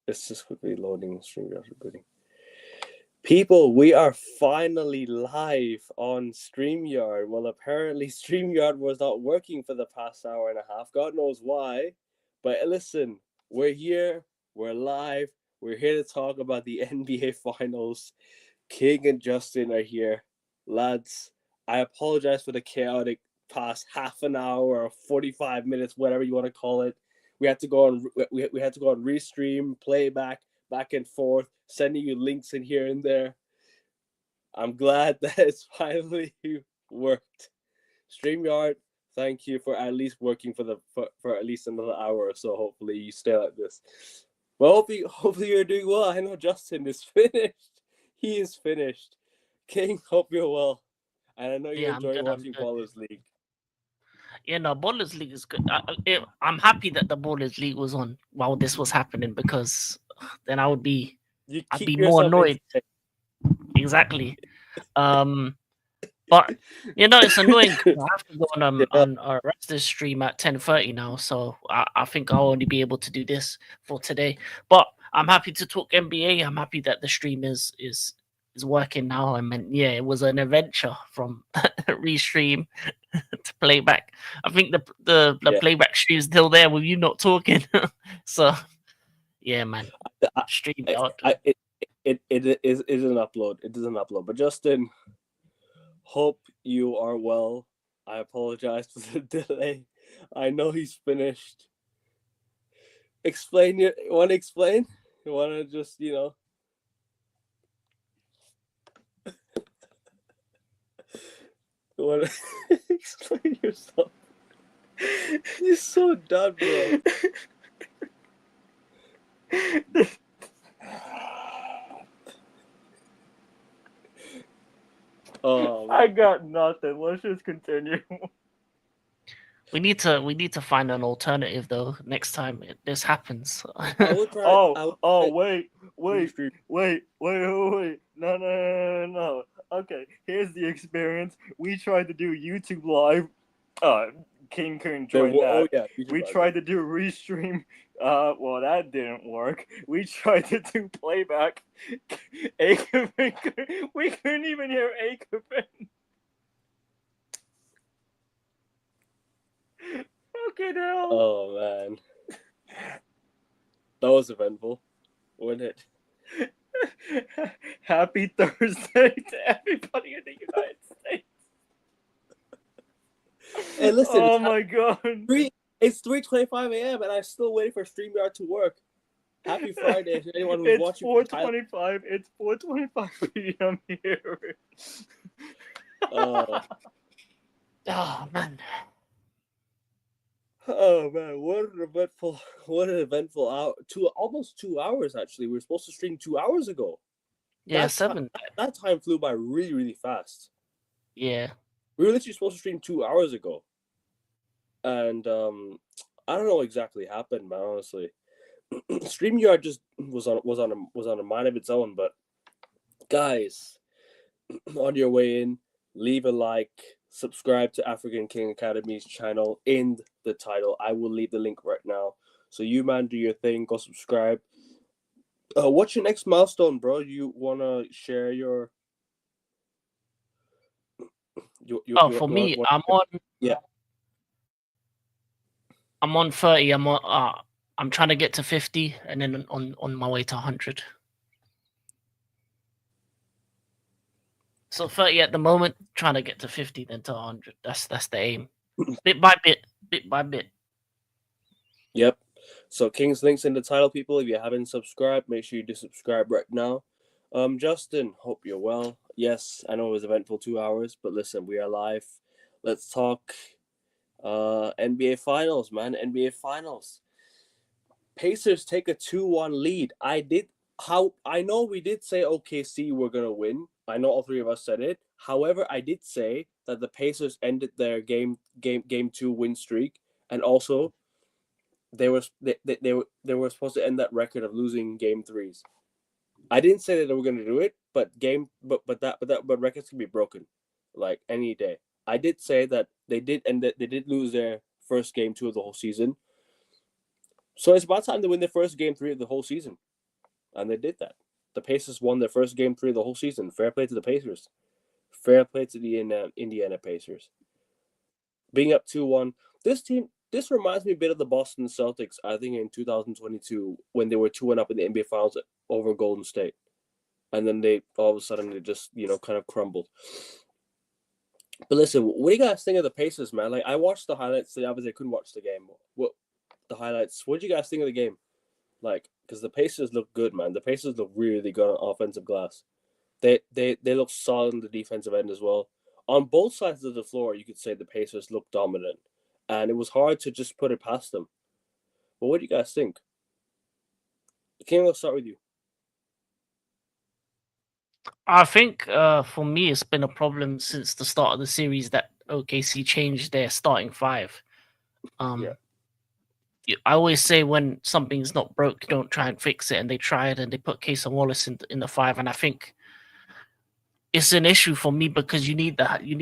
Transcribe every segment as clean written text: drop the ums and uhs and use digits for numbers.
It's just quickly loading StreamYard rebooting. People, we are finally live on StreamYard. Well, apparently StreamYard was not working for the past hour and a half. God knows why. But listen, we're here. We're live. We're here to talk about the NBA Finals. King and Justin are here. Lads, I apologize for the chaotic past half an hour or 45 minutes, whatever you want to call it. We had to go on restream, playback, back and forth, sending you links in here and there. I'm glad that it's finally worked. StreamYard, thank you for at least working for at least another hour or so. Hopefully you stay like this. Well, hopefully you're doing well. I know Justin is finished. He is finished. King, hope you're well. And I know you're Yeah, I'm enjoying good. I'm watching good. Ballers League. Yeah, no, Ballers League is good. I'm happy that the Ballers League was on while this was happening because then You I'd keep be more yourself annoyed. entertained. Exactly. But it's annoying because I have to go Yeah, on a Raptors stream at 10:30 now, so I think I'll only be able to do this for today. But I'm happy to talk NBA. I'm happy that the stream is working now. I mean, yeah, it was an adventure from restream to playback. I think the yeah. playback stream's still there with you not talking. So yeah, man, I, stream I, out. it is an upload. It is an upload. But Justin, hope you are well. I apologize for the delay. I know he's finished. Explain. You want to explain? You want to just you want to explain yourself? You're so done, bro. Oh, I got nothing. Let's just continue. We need to find an alternative though next time this happens. I will try. Oh, I will oh, try wait, wait, restream. wait. No. Okay, here's the experience. We tried to do YouTube Live. King couldn't There join were, oh that. yeah, YouTube We Live. Yeah. tried to do Restream. Well, that didn't work. We tried to do playback. We couldn't even hear Akabin. Okay, now. Oh man, that was eventful, wasn't it? Happy Thursday to everybody in the United States. Hey, listen, Oh my god. it's 3:25 a.m. and I'm still waiting for StreamYard to work. Happy Friday to anyone who's It's watching from Thailand. 4:25. It's 4:25 p.m. here. Oh, Oh man. oh man, what an eventful hour. Almost 2 hours actually. We were supposed to stream 2 hours ago. Yeah, That time, 7. that time flew by really, really fast. Yeah. We were literally supposed to stream 2 hours ago, and I don't know what exactly happened, man. Honestly, StreamYard just was on a mind of its own. But guys, on your way in, leave a like, subscribe to African King Academy's channel in the title. I will leave the link right now. So you man, do your thing. Go subscribe. What's your next milestone, bro? You wanna share your? For me, Yeah. I'm on 30. I'm trying to get to 50 and then on my way to 100. So 30 at the moment, trying to get to 50 then to 100. That's the aim. Bit by bit. Yep. So King's links in the title, people. If you haven't subscribed, make sure you do subscribe right now. Justin, hope you're well. Yes, I know it was eventful 2 hours, but listen, we are live. Let's talk NBA Finals, man. NBA Finals. Pacers take a 2-1 lead. I know we did say OKC were gonna win. I know all three of us said it. However, I did say that the Pacers ended their game 2 win streak, and also they were supposed to end that record of losing game threes. I didn't say that they were going to do it, but records can be broken, like any day. I did say that they did, and that they did lose their first game 2 of the whole season. So it's about time to win their first game 3 of the whole season. and they did that. The Pacers won their first game 3 of the whole season. Fair play to the Pacers. Fair play to the Indiana Pacers. Being up 2-1, this reminds me a bit of the Boston Celtics, I think, in 2022 when they were 2-1 up in the NBA Finals over Golden State. And then they all of a sudden they just, kind of crumbled. But listen, what do you guys think of the Pacers, man? Like, I watched the highlights today. Obviously, I couldn't watch the game. The highlights. What did you guys think of the game? Like, because the Pacers look good, man. The Pacers look really good on offensive glass. They look solid on the defensive end as well. On both sides of the floor, you could say the Pacers look dominant, and it was hard to just put it past them. But what do you guys think? King, let's start with you. I think for me, it's been a problem since the start of the series that OKC changed their starting five. Yeah. I always say when something's not broke, don't try and fix it, and they tried and they put Case and Wallace in the five, and I think it's an issue for me because you need the height, you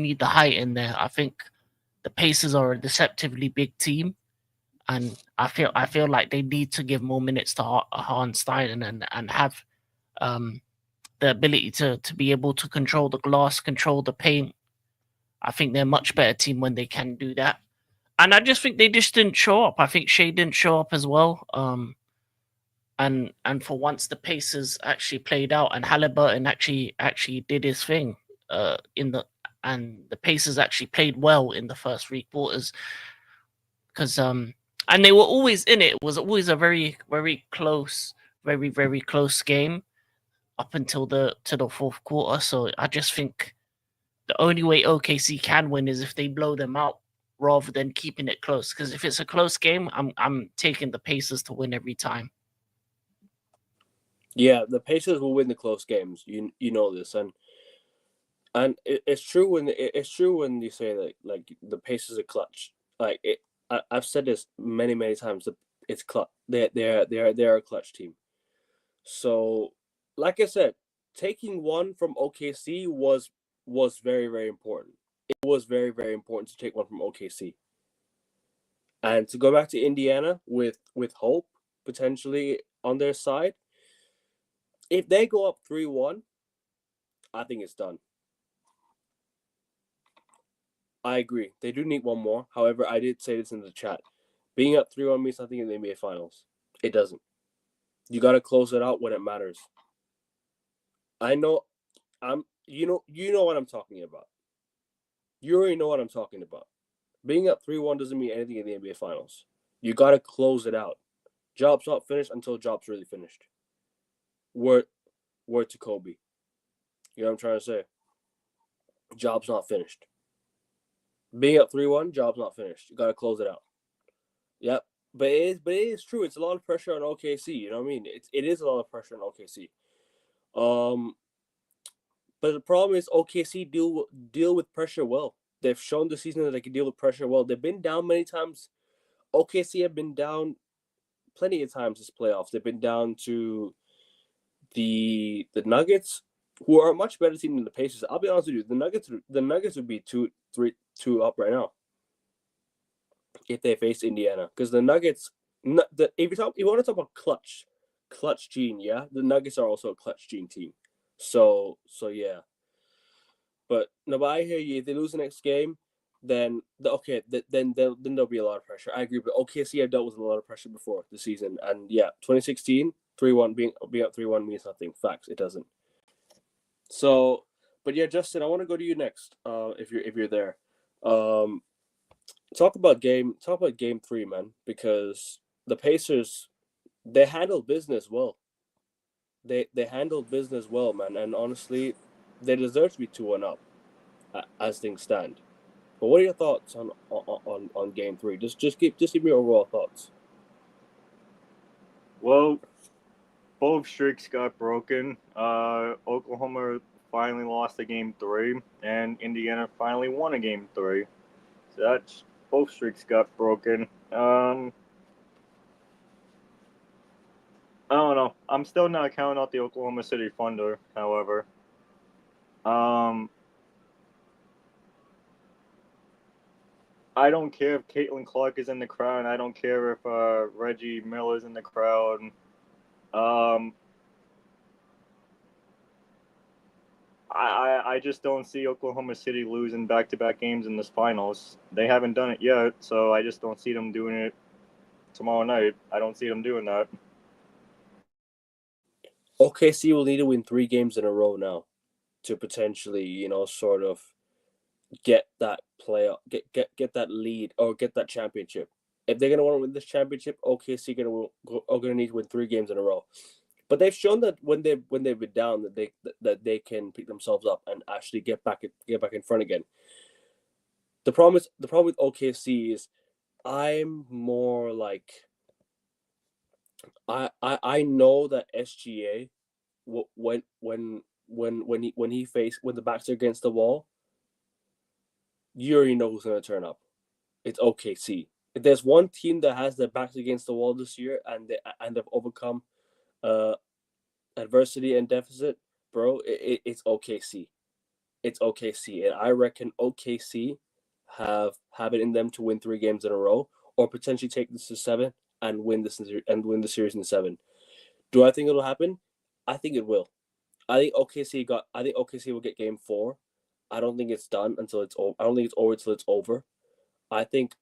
need the height in there. I think the Pacers are a deceptively big team, and I feel like they need to give more minutes to Hartenstein and have the ability to be able to control the glass, control the paint. I think they're a much better team when they can do that. And I just think they just didn't show up. I think Shea didn't show up as well. And for once the Pacers actually played out and Halliburton actually did his thing and the Pacers actually played well in the first 3 quarters. Because and they were always in it. It was always a very, very close, very, very close game up until the 4th quarter. So I just think the only way OKC can win is if they blow them out rather than keeping it close. Because if it's a close game, I'm taking the Pacers to win every time. Yeah, the Pacers will win the close games. You know this, and it's true when you say that, like, the Pacers are clutch. Like, I've said this many times. It's clutch. They're a clutch team. So, like I said, taking one from OKC was very, very important. It was very, very important to take one from OKC. And to go back to Indiana with hope potentially on their side, if they go up 3-1, I think it's done. I agree. They do need one more. However, I did say this in the chat. Being up 3-1 means nothing in the NBA Finals. It doesn't. You got to close it out when it matters. I know you know what I'm talking about. You already know what I'm talking about. Being up 3-1 doesn't mean anything in the NBA Finals. You got to close it out. Job's not finished until job's really finished. Word to Kobe. You know what I'm trying to say? Job's not finished. Being up 3-1, job's not finished. You got to close it out. Yep. But it is true. It's a lot of pressure on OKC. You know what I mean? It is a lot of pressure on OKC. But the problem is OKC deal with pressure well. They've shown this season that they can deal with pressure well. They've been down many times. OKC have been down plenty of times this playoffs. They've been down to the Nuggets, who are a much better team than the Pacers. I'll be honest with you, the Nuggets would be 2 up right now if they face Indiana, because the Nuggets. If you want to talk about clutch gene, yeah, the Nuggets are also a clutch gene team. So yeah. But I hear you. If they lose the next game, then there'll be a lot of pressure. I agree, but OKC have dealt with a lot of pressure before this season, and yeah, 2016 3-1 being up 3-1 means nothing. Facts, it doesn't. So, but yeah, Justin, I want to go to you next. If you're there, talk about game 3, man, because the Pacers, they handled business well. They handled business well, man, and honestly, they deserve to be 2-1 up as things stand. But what are your thoughts on game 3? Just give me your overall thoughts. Well, both streaks got broken. Oklahoma finally lost a game 3, and Indiana finally won a game 3. So that's both streaks got broken. I don't know. I'm still not counting out the Oklahoma City Thunder, however. I don't care if Caitlin Clark is in the crowd. I don't care if Reggie Miller's in the crowd. Um, I just don't see Oklahoma City losing back-to-back games in this finals. They haven't done it yet, so I just don't see them doing it tomorrow night. I don't see them doing that. OKC will need to win 3 games in a row now to potentially, sort of get that get that lead or get that championship. If they're gonna want to win this championship, OKC are gonna need to win 3 games in a row. But they've shown that when they've been down, that they can pick themselves up and actually get back in front again. The problem with OKC is I'm more like I know that SGA when the backs are against the wall, you already know who's gonna turn up. It's OKC. If there's one team that has their backs against the wall this year and they've overcome adversity and deficit, bro, it's OKC. It's OKC, and I reckon OKC have it in them to win 3 games in a row, or potentially take this to 7 and win the series in 7. Do I think it'll happen? I think it will. I think OKC will get game 4. I don't think it's done until it's over. I don't think it's over until it's over. I think,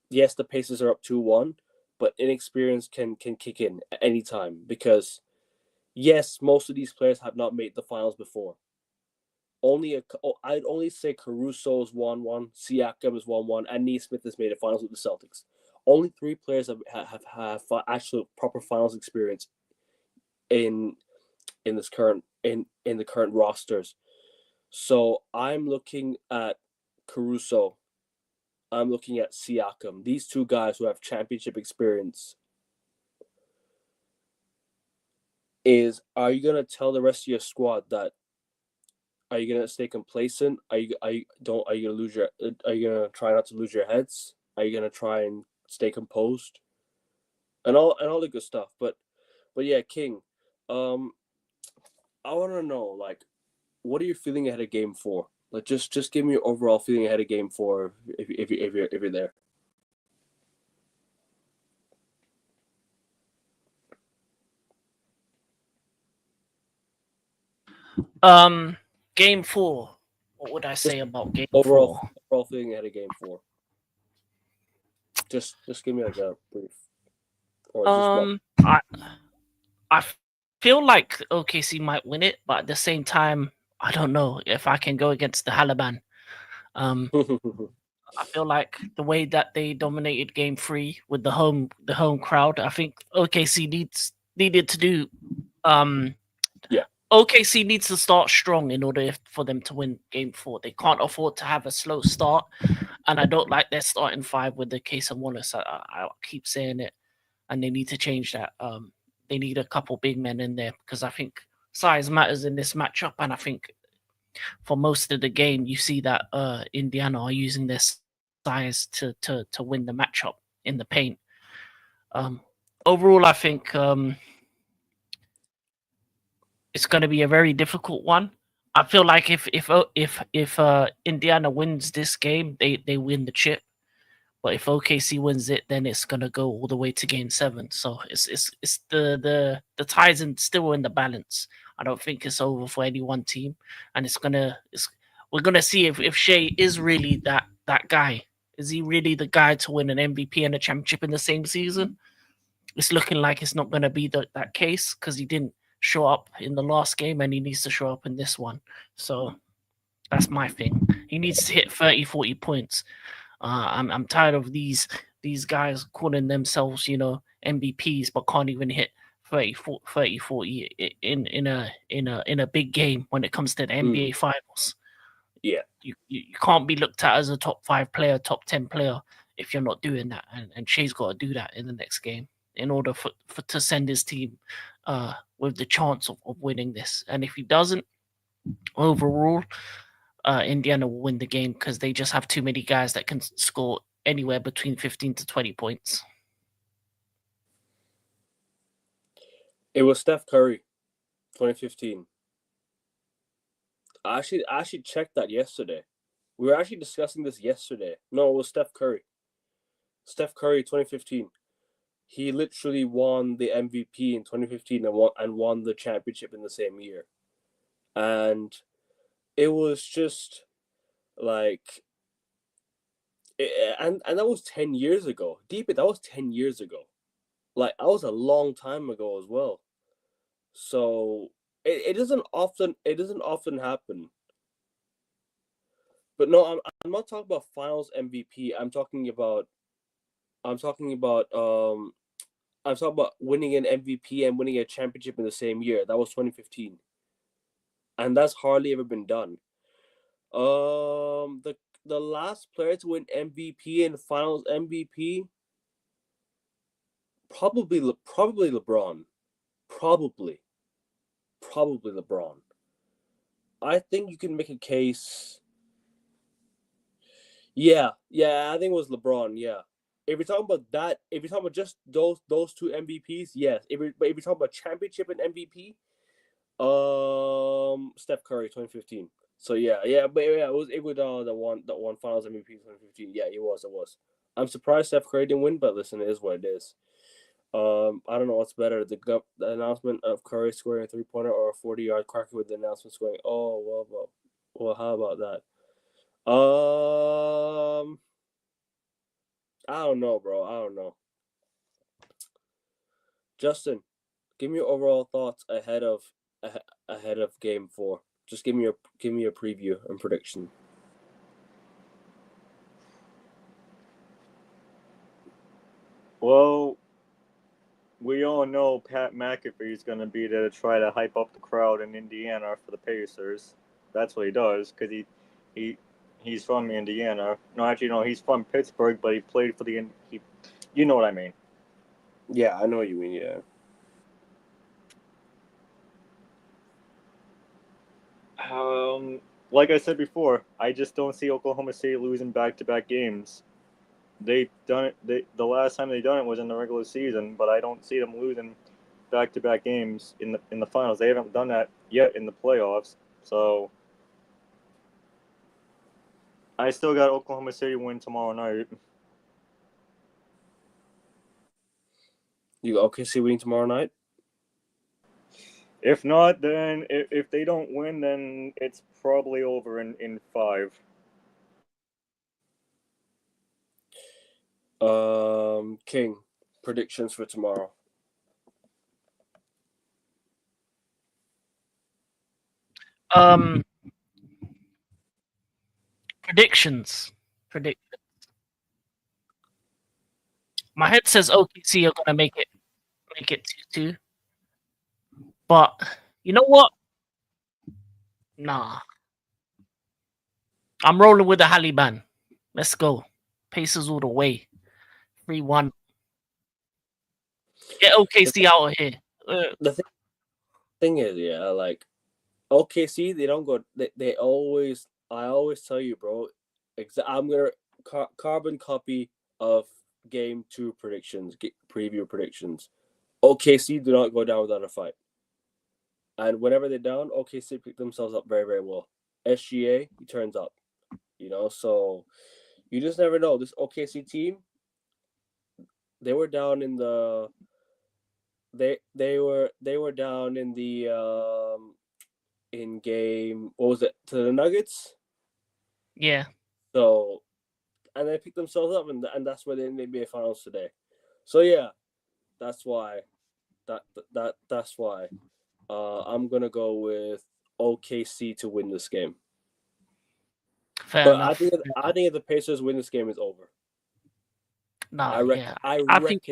yes, the Pacers are up 2-1, but inexperience can kick in at any time because, yes, most of these players have not made the finals before. I'd only say Caruso's won one, Siakam has won one, and Nesmith has made the finals with the Celtics. Only 3 players have actual proper finals experience in the current rosters. So I'm looking at Caruso. I'm looking at Siakam. These 2 guys who have championship experience. Are you gonna tell the rest of your squad that? Are you gonna stay complacent? Are you gonna try not to lose your heads? Are you gonna try and stay composed? And all the good stuff. But yeah, King, I want to know, like, what are you feeling ahead of Game 4? Like, just give me your overall feeling ahead of Game 4 if you're there. Game 4. What would I say about Game Overall 4? overall feeling ahead of Game 4. Just give me like a brief. Or just I feel like OKC might win it, but at the same time, I don't know if I can go against the Halaban. I feel like the way that they dominated Game 3 with the home crowd, I think OKC needed to do. Yeah. OKC needs to start strong in order for them to win Game 4. They can't afford to have a slow start, and I don't like their starting 5 with the case of Wallace. I keep saying it, and they need to change that. They need a couple big men in there because I think size matters in this matchup, and I think for most of the game you see that Indiana are using their size to win the matchup in the paint. Overall, I think it's going to be a very difficult one. I feel like if Indiana wins this game, they win the chip. But if OKC wins it, then it's gonna go all the way to Game 7. So it's the ties still in the balance. I don't think it's over for any one team, and we're gonna see if Shea is really that guy. Is he really the guy to win an MVP and a championship in the same season? It's looking like it's not gonna be that case because he didn't show up in the last game, and he needs to show up in this one. So that's my thing. He needs to hit 30, 40 points. I'm tired of these guys calling themselves, MVPs, but can't even hit 30, 40 in a big game when it comes to the NBA Finals. Yeah, you can't be looked at as a top 5 player, top 10 player if you're not doing that. And Shea's got to do that in the next game in order for to send his team with the chance of winning this. And if he doesn't, overall, Indiana will win the game because they just have too many guys that can score anywhere between 15 to 20 points. it was Steph Curry, 2015. I actually checked that yesterday. We were actually discussing this yesterday. No, it was Steph Curry. Steph Curry, 2015. he literally won the MVP in 2015 and won the championship in the same year. And it was just like, and that was 10 years ago. Deep, that was 10 years ago. Like, that was a long time ago as well. So it doesn't often happen. But no, I'm not talking about finals MVP. I'm talking about winning an MVP and winning a championship in the same year. That was 2015. And that's hardly ever been done. The last player to win MVP and finals MVP, probably LeBron. Probably LeBron. I think you can make a case. Yeah, I think it was LeBron. Yeah, if you're talking about that, if you're talking about just those two MVPs, yes. But if you're talking about championship and MVP, Steph Curry 2015. So yeah, but yeah, it was Iguodala that won Finals MVP 2015. Yeah, it was. I'm surprised Steph Curry didn't win, but listen, it is what it is. I don't know what's better, the announcement of Curry scoring a 3-pointer or a 40-yard cracker with the announcement scoring. Oh well, how about that? I don't know, bro. I don't know. Justin, give me your overall thoughts ahead of Game 4. Just give me a preview and prediction. Well, we all know Pat McAfee is going to be there to try to hype up the crowd in Indiana for the Pacers. That's what he does because he's from Indiana. No, actually, no, he's from Pittsburgh, but he played for the. You know what I mean? Yeah, I know what you mean. Yeah. Like I said before, I just don't see Oklahoma State losing back-to-back games. They done it. The last time they done it was in the regular season, but I don't see them losing back-to-back games in the finals. They haven't done that yet in the playoffs. So I still got Oklahoma City win tomorrow night. You OKC winning tomorrow night? If not, then if they don't win, then it's probably over in 5. King, predictions for tomorrow. Predictions. My head says OKC are gonna make it 2-2. But you know what? Nah. I'm rolling with the Haliban. Let's go. Pacers all the way. 3-1. Get OKC out of here. The thing is, yeah, like OKC, they don't go. They always. I always tell you, bro. I'm gonna carbon copy of Game 2 predictions, preview predictions. OKC do not go down without a fight, and whenever they're down, OKC pick themselves up very, very well. SGA, he turns up. So you just never know. This OKC team, they were down in the. They were down in the in game, what was it, to the Nuggets? Yeah. So, and they picked themselves up, and that's where they're in the NBA Finals today. So yeah, that's why. That's why. I'm gonna go with OKC to win this game. Fair enough. I think if the Pacers win this game, it's over. Nah, I think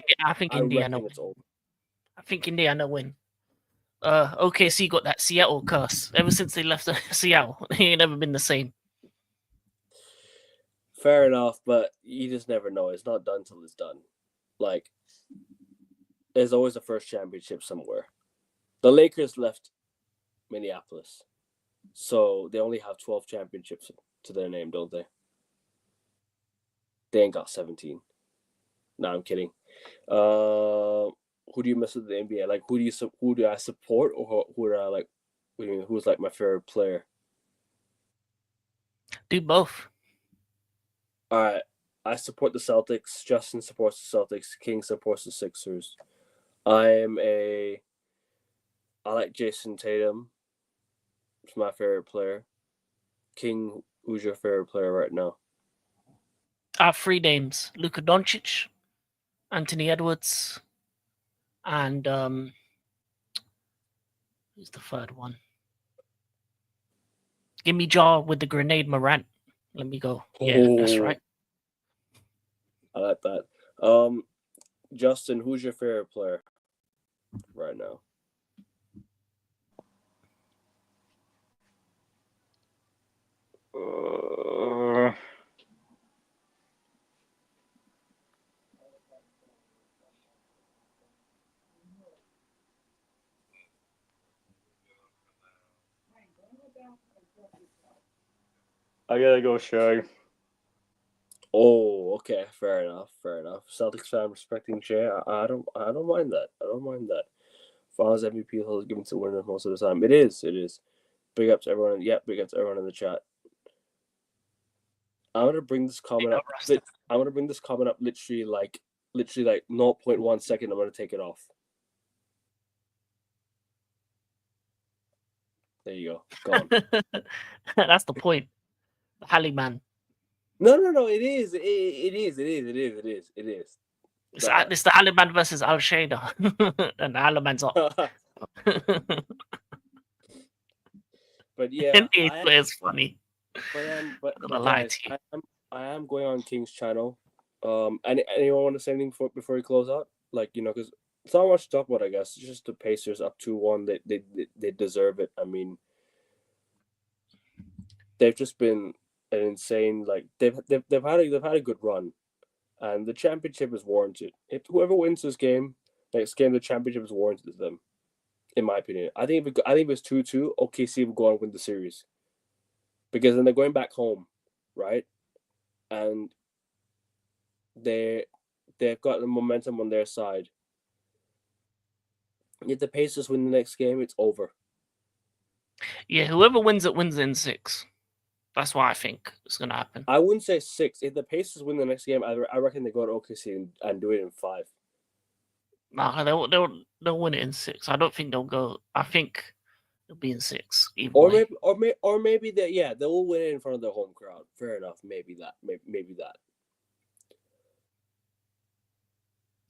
Indiana it's over. I think Indiana win. OKC got that Seattle curse. Ever since they left Seattle, they ain't never been the same. Fair enough, but you just never know. It's not done till it's done. Like, there's always a first championship somewhere. The Lakers left Minneapolis, so they only have 12 championships to their name, don't they? They ain't got 17. No, I'm kidding. Who do you miss with the NBA? Like, who do I support, or who do I like? What do you mean? Who's like my favorite player? Do both. All right, I support the Celtics. Justin supports the Celtics. King supports the Sixers. I like Jason Tatum. He's my favorite player. King, who's your favorite player right now? I have 3 names: Luka Doncic, Anthony Edwards, and who's the third one? Give me Jar with the grenade Morant. Let me go. Yeah, that's right. I like that. Justin, who's your favorite player right now? I gotta go Shai. Oh, okay, fair enough. Celtics fan respecting Shai. I don't mind that. I don't mind that. Finals MVP is given to winners most of the time. It is. Big up to everyone. Big up to everyone in the chat. I'm gonna bring this comment up. I'm gonna bring this comment up literally like 0.1 second. I'm gonna take it off. There you go. Gone. That's the point. The Hally man. No. It is. It is. It's the Hally man versus Al Shader, and the Hally man's up. But yeah, NBA player's funny. But guys, I am going on King's channel. Anyone want to say anything before we close out? Like, because it's not much to talk about. I guess it's just the Pacers up 2-1. They deserve it. I mean, they've just been an insane. Like they've had a good run, and the championship is warranted. If whoever wins this game, next game, the championship is warranted to them. In my opinion, I think if it was 2-2, OKC will go on and win the series. Because then they're going back home, right? And they've got the momentum on their side. If the Pacers win the next game, it's over. Yeah, whoever wins it wins it in 6. That's what I think is going to happen. I wouldn't say 6. If the Pacers win the next game, I reckon they go to OKC and do it in 5. Nah, they'll win it in 6. I don't think they'll go. I think it'll be in 6. Or maybe they will win it in front of their home crowd. Fair enough. Maybe that.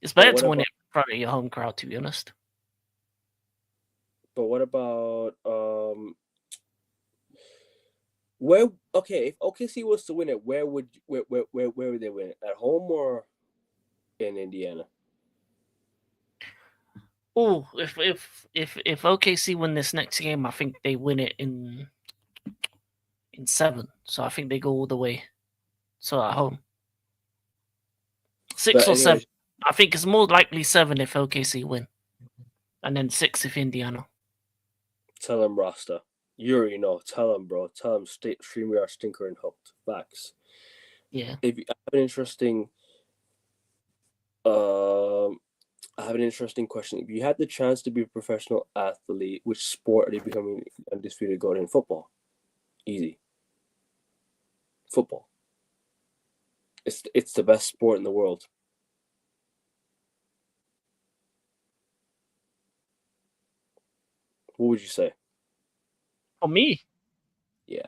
It's better to win it in front of your home crowd, to be honest. But what about where? Okay, if OKC was to win it, where would they win it? At home or in Indiana? Oh, if OKC win this next game, I think they win it in 7. So I think they go all the way. So at home, 6 or 7. I think it's more likely 7 if OKC win, and then 6 if Indiana. Tell him, Rasta. You already know. Tell him, bro. Tell him. StreamYard stinker and hooked. Facts. Yeah. If you have an interesting, I have an interesting question. If you had the chance to be a professional athlete, which sport are you becoming undisputed GOAT in? Football. Easy. Football. It's the best sport in the world. What would you say? For me? Yeah.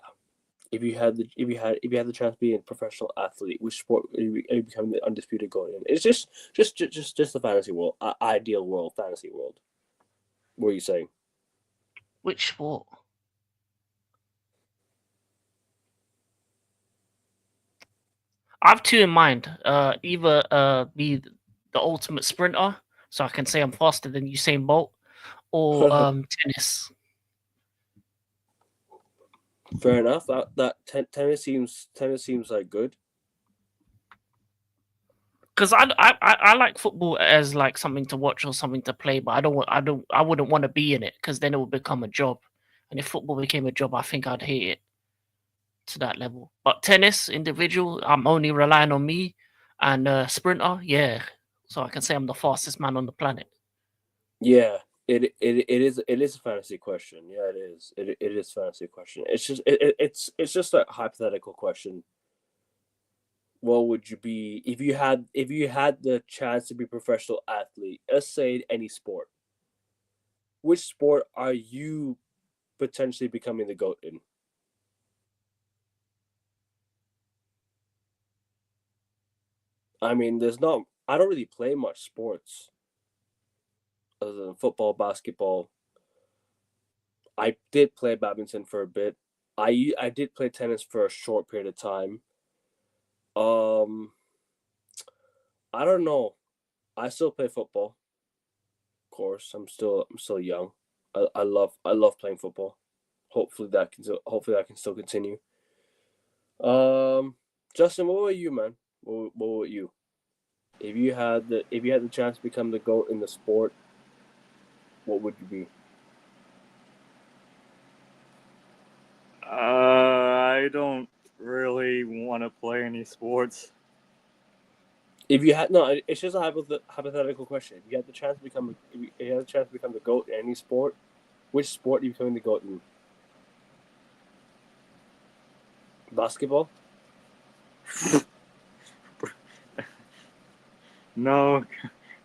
If you had the chance to be a professional athlete, which sport are you becoming the undisputed GOAT in? It's just the fantasy world, ideal world, fantasy world. What are you saying? Which sport? I have 2 in mind. Either be the ultimate sprinter, so I can say I'm faster than Usain Bolt, or tennis. Fair enough. Tennis seems like good. Because I like football as like something to watch or something to play, but I wouldn't want to be in it because then it would become a job. And if football became a job, I think I'd hate it to that level. But tennis, individual, I'm only relying on me, and sprinter, yeah. So I can say I'm the fastest man on the planet. Yeah, it is a fantasy question. Yeah, it is. It is a fantasy question. It's just a hypothetical question. what would you be if you had the chance to be a professional athlete? Let's say any sport. Which sport are you potentially becoming the GOAT in? I mean, I don't really play much sports other than football, basketball. I did play badminton for a bit. I did play tennis for a short period of time. Um, I don't know. I still play football. Of course, I'm still young. I love playing football. Hopefully that can still continue. Justin, what about you, man? What about you? If you had the chance to become the GOAT in the sport, what would you be? I don't really want to play any sports. If you had no, it's just a hypothetical question. If you had the chance to become the GOAT in any sport, which sport are you becoming the GOAT in? Basketball? No,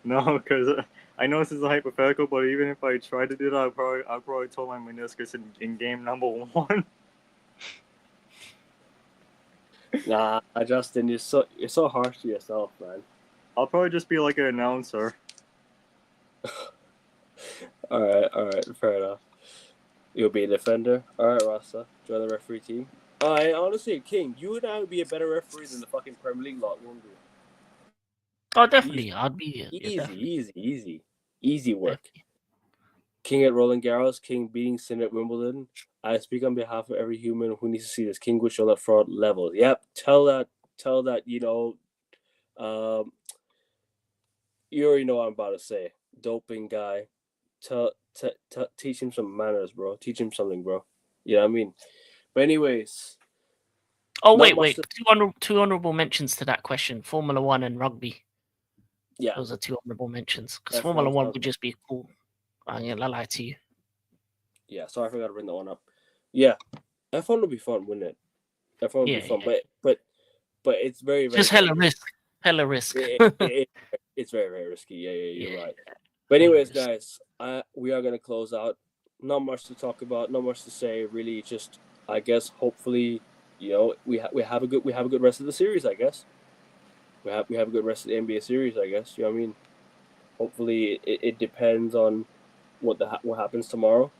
because I know this is a hypothetical, but even if I tried to do that, I'd probably tore my meniscus in game number 1. Nah, Justin, you're so harsh to yourself, man. I'll probably just be like an announcer. All right, fair enough. You'll be a defender. All right, Rasta, join the referee team. Honestly, King, you and I would be a better referee than the fucking Premier League lot, won't we? Oh, definitely. I'd be Easy work. Definitely. King at Roland Garros, King beating Sin at Wimbledon. I speak on behalf of every human who needs to see this. King would show that fraud level. Yep, tell that you already know what I'm about to say. Doping guy, teach him some manners, bro. Teach him something, bro. You know what I mean? But anyways. Oh wait. Two honorable mentions to that question: Formula One and rugby. Yeah, those are two honorable mentions. Because Formula One would just be cool. I'm gonna lie to you. Yeah, sorry, I forgot to bring that one up. Yeah, F1 would be fun, wouldn't it? F1 would be fun, but it's very, very just hella risk. Hella risk. It's very, very risky. Yeah, you're right. But anyways, guys, we are gonna close out. Not much to talk about. Not much to say. Really, just I guess hopefully, we have a good rest of the series. I guess we have a good rest of the NBA series. I guess you know what I mean. Hopefully, it depends on what happens tomorrow.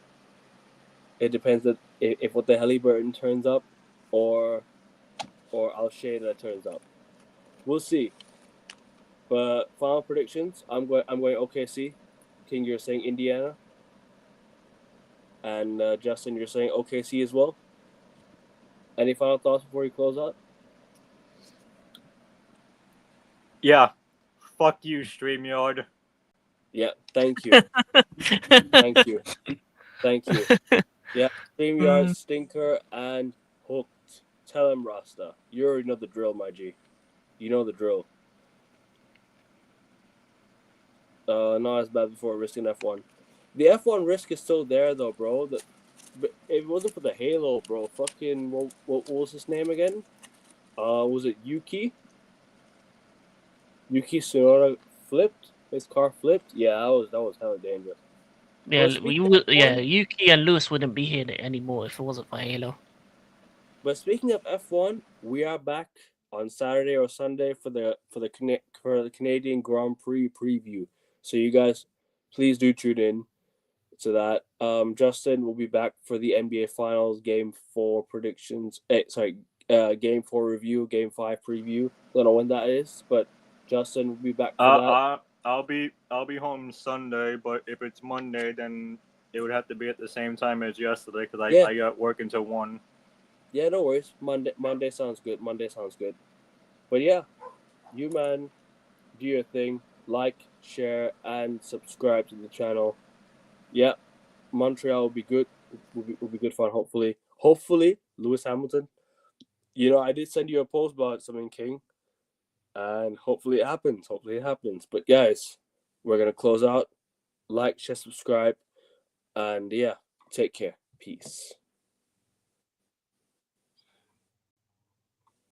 It depends if what the Halliburton turns up, or Al-Shada turns up. We'll see. But final predictions, I'm going OKC. King, you're saying Indiana. And Justin, you're saying OKC as well. Any final thoughts before you close out? Yeah. Fuck you, StreamYard. Yeah, thank you. Thank you. Yeah, StreamYard, Stinker, and Hooked. Tell him, Rasta. You already know the drill, my G. You know the drill. Not as bad before risking F1. The F1 risk is still there, though, bro. But if it wasn't for the Halo, bro, fucking, what was his name again? Was it Yuki? Yuki Tsunoda flipped? His car flipped? Yeah, that was hella dangerous. Yeah, Yuki and Lewis wouldn't be here anymore if it wasn't for Halo. But speaking of F1, we are back on Saturday or Sunday for the Canadian Grand Prix preview. So you guys, please do tune in to that. Justin will be back for the NBA Finals Game 4 predictions. Game 4 review, Game 5 preview. I don't know when that is, but Justin will be back for that. I'll be home Sunday, but if it's Monday, then it would have to be at the same time as yesterday because I got work until 1. Yeah, no worries. Monday sounds good. But yeah, you man, do your thing. Like, share, and subscribe to the channel. Yeah, Montreal will be good. Will be good fun. Hopefully, Lewis Hamilton. I did send you a post about something, King, and hopefully it happens. But guys, we're gonna close out. Like, share, subscribe, and yeah, take care. Peace.